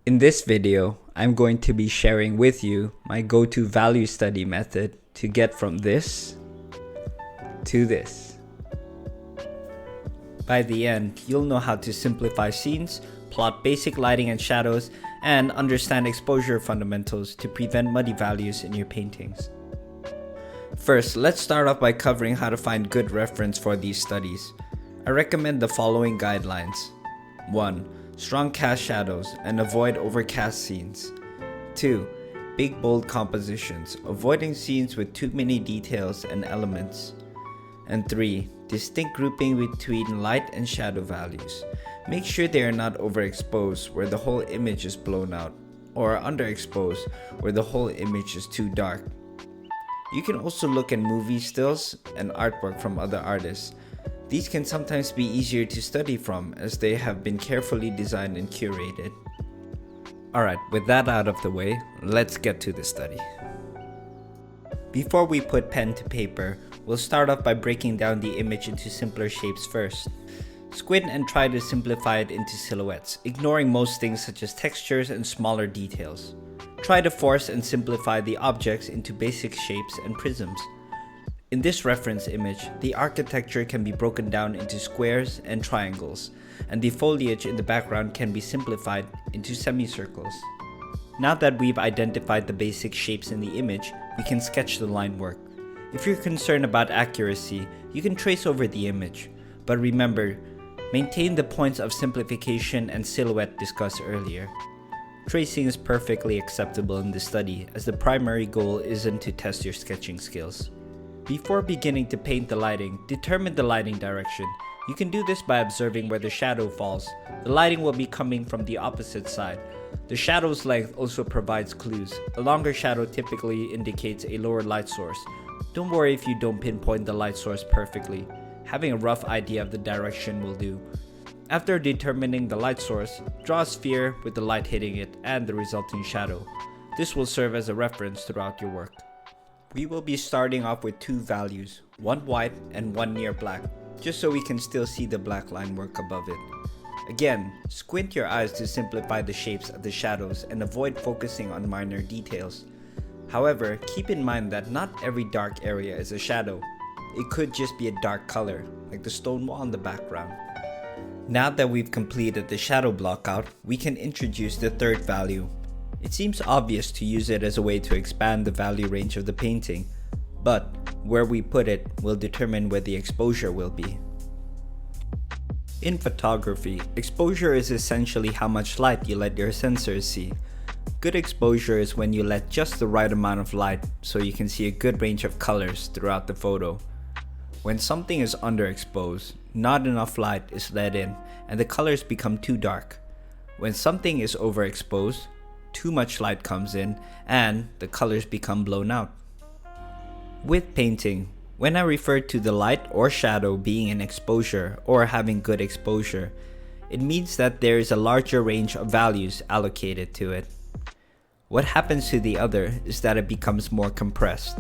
In this video, I'm going to be sharing with you my go-to value study method to get from this to this. By the end, you'll know how to simplify scenes, plot basic lighting and shadows, and understand exposure fundamentals to prevent muddy values in your paintings. First, let's start off by covering how to find good reference for these studies. I recommend the following guidelines. 1. Strong cast shadows and avoid overcast scenes. 2. Big bold compositions, avoiding scenes with too many details and elements. And 3. Distinct grouping between light and shadow values. Make sure they are not overexposed where the whole image is blown out, or underexposed where the whole image is too dark. You can also look at movie stills and artwork from other artists. These can sometimes be easier to study from as they have been carefully designed and curated. Alright, with that out of the way, let's get to the study. Before we put pen to paper, we'll start off by breaking down the image into simpler shapes first. Squint and try to simplify it into silhouettes, ignoring most things such as textures and smaller details. Try to force and simplify the objects into basic shapes and prisms. In this reference image, the architecture can be broken down into squares and triangles, and the foliage in the background can be simplified into semicircles. Now that we've identified the basic shapes in the image, we can sketch the line work. If you're concerned about accuracy, you can trace over the image, but remember, maintain the points of simplification and silhouette discussed earlier. Tracing is perfectly acceptable in this study, as the primary goal isn't to test your sketching skills. Before beginning to paint the lighting, determine the lighting direction. You can do this by observing where the shadow falls. The lighting will be coming from the opposite side. The shadow's length also provides clues. A longer shadow typically indicates a lower light source. Don't worry if you don't pinpoint the light source perfectly. Having a rough idea of the direction will do. After determining the light source, draw a sphere with the light hitting it and the resulting shadow. This will serve as a reference throughout your work. We will be starting off with two values, one white and one near black, just so we can still see the black line work above it. Again, squint your eyes to simplify the shapes of the shadows and avoid focusing on minor details. However, keep in mind that not every dark area is a shadow. It could just be a dark color, like the stone wall in the background. Now that we've completed the shadow block out, we can introduce the third value. It seems obvious to use it as a way to expand the value range of the painting, but where we put it will determine where the exposure will be. In photography, exposure is essentially how much light you let your sensors see. Good exposure is when you let just the right amount of light so you can see a good range of colors throughout the photo. When something is underexposed, not enough light is let in and the colors become too dark. When something is overexposed, too much light comes in and the colors become blown out. With painting, when I refer to the light or shadow being in exposure or having good exposure, it means that there is a larger range of values allocated to it. What happens to the other is that it becomes more compressed.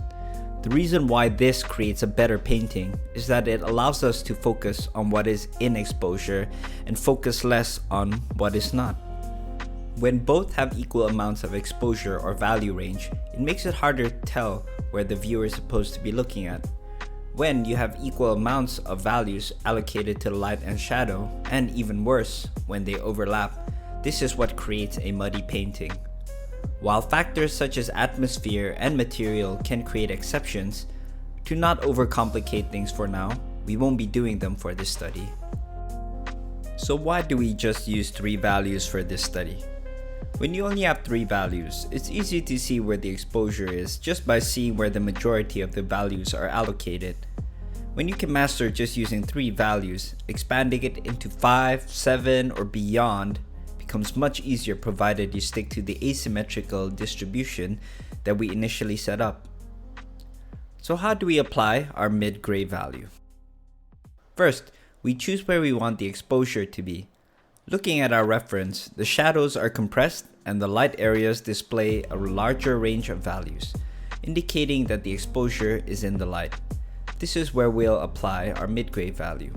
The reason why this creates a better painting is that it allows us to focus on what is in exposure and focus less on what is not. When both have equal amounts of exposure or value range, it makes it harder to tell where the viewer is supposed to be looking at. When you have equal amounts of values allocated to light and shadow, and even worse, when they overlap, this is what creates a muddy painting. While factors such as atmosphere and material can create exceptions, to not overcomplicate things for now, we won't be doing them for this study. So why do we just use 3 values for this study? When you only have 3 values, it's easy to see where the exposure is just by seeing where the majority of the values are allocated. When you can master just using 3 values, expanding it into 5, 7, or beyond becomes much easier provided you stick to the asymmetrical distribution that we initially set up. So how do we apply our mid-gray value? First, we choose where we want the exposure to be. Looking at our reference, the shadows are compressed and the light areas display a larger range of values, indicating that the exposure is in the light. This is where we'll apply our mid-gray value.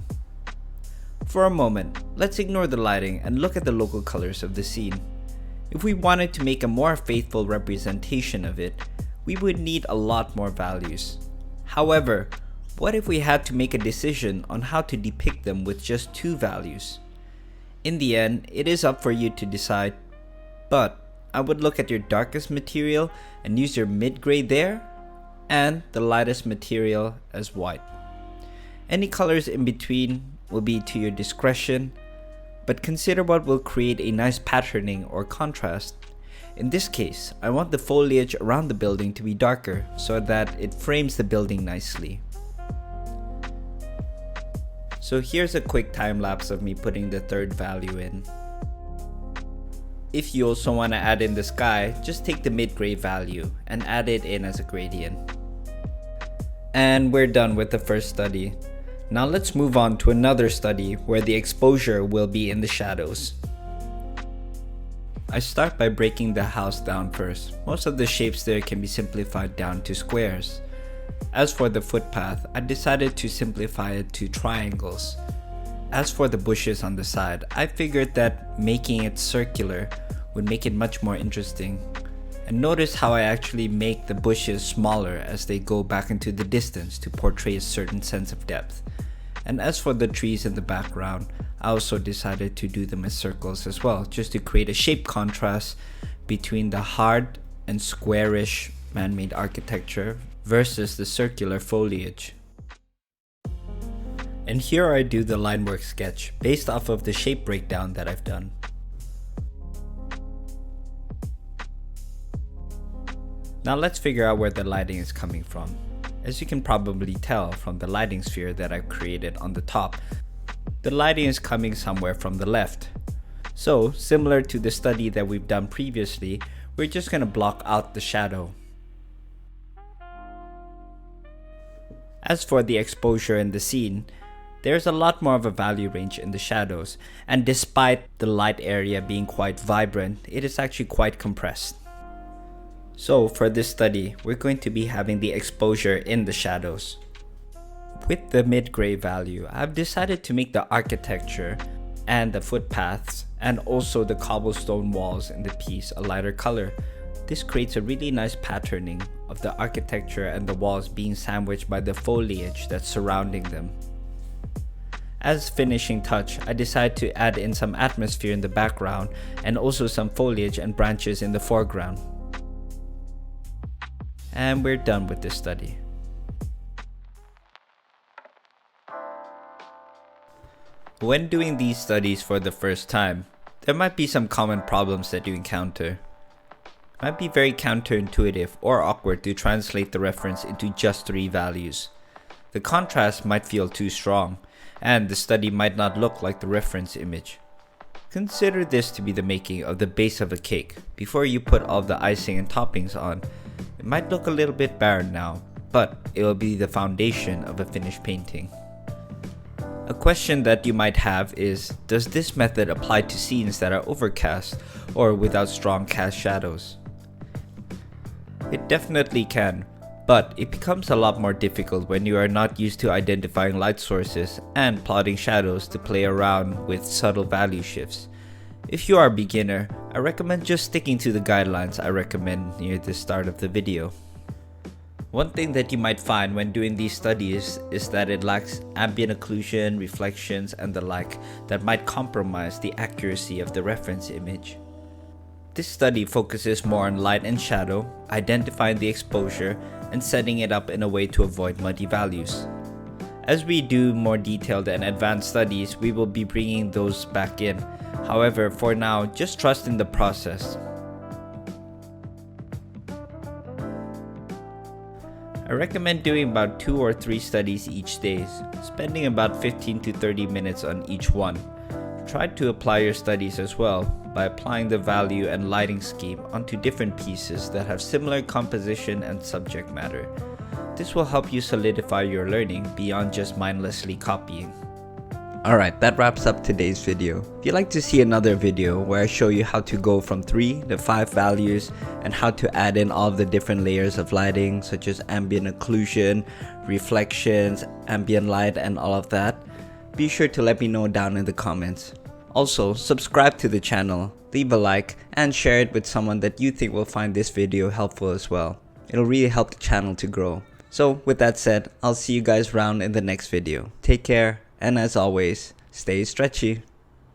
For a moment, let's ignore the lighting and look at the local colors of the scene. If we wanted to make a more faithful representation of it, we would need a lot more values. However, what if we had to make a decision on how to depict them with just 2 values? In the end, it is up for you to decide, but I would look at your darkest material and use your mid-gray there, and the lightest material as white. Any colors in between will be to your discretion, but consider what will create a nice patterning or contrast. In this case, I want the foliage around the building to be darker so that it frames the building nicely. So here's a quick time lapse of me putting the 3rd value in. If you also want to add in the sky, just take the mid-gray value and add it in as a gradient. And we're done with the first study. Now let's move on to another study where the exposure will be in the shadows. I start by breaking the house down first. Most of the shapes there can be simplified down to squares. As for the footpath, I decided to simplify it to triangles. As for the bushes on the side, I figured that making it circular would make it much more interesting. And notice how I actually make the bushes smaller as they go back into the distance to portray a certain sense of depth. And as for the trees in the background, I also decided to do them as circles as well, just to create a shape contrast between the hard and squarish man-made architecture versus the circular foliage. And here I do the line work sketch based off of the shape breakdown that I've done. Now let's figure out where the lighting is coming from. As you can probably tell from the lighting sphere that I've created on the top, the lighting is coming somewhere from the left. So, similar to the study that we've done previously, we're just going to block out the shadow. As for the exposure in the scene, there's a lot more of a value range in the shadows, and despite the light area being quite vibrant, it is actually quite compressed. So for this study, we're going to be having the exposure in the shadows. With the mid-gray value, I've decided to make the architecture and the footpaths and also the cobblestone walls in the piece a lighter color. This creates a really nice patterning of the architecture and the walls being sandwiched by the foliage that's surrounding them. As finishing touch, I decided to add in some atmosphere in the background and also some foliage and branches in the foreground. And we're done with this study. When doing these studies for the first time, there might be some common problems that you encounter. It might be very counterintuitive or awkward to translate the reference into just 3 values. The contrast might feel too strong, and the study might not look like the reference image. Consider this to be the making of the base of a cake. Before you put all the icing and toppings on, it might look a little bit barren now, but it will be the foundation of a finished painting. A question that you might have is, does this method apply to scenes that are overcast or without strong cast shadows? It definitely can, but it becomes a lot more difficult when you are not used to identifying light sources and plotting shadows to play around with subtle value shifts. If you are a beginner, I recommend just sticking to the guidelines I recommend near the start of the video. One thing that you might find when doing these studies is that it lacks ambient occlusion, reflections, and the like that might compromise the accuracy of the reference image. This study focuses more on light and shadow, identifying the exposure, and setting it up in a way to avoid muddy values. As we do more detailed and advanced studies, we will be bringing those back in. However, for now, just trust in the process. I recommend doing about 2 or 3 studies each day, spending about 15 to 30 minutes on each one. Try to apply your studies as well by applying the value and lighting scheme onto different pieces that have similar composition and subject matter. This will help you solidify your learning beyond just mindlessly copying. Alright, that wraps up today's video. If you'd like to see another video where I show you how to go from 3 to 5 values and how to add in all of the different layers of lighting such as ambient occlusion, reflections, ambient light, and all of that, be sure to let me know down in the comments. Also, subscribe to the channel, leave a like, and share it with someone that you think will find this video helpful as well. It'll really help the channel to grow. So with that said, I'll see you guys around in the next video. Take care, and as always, stay stretchy.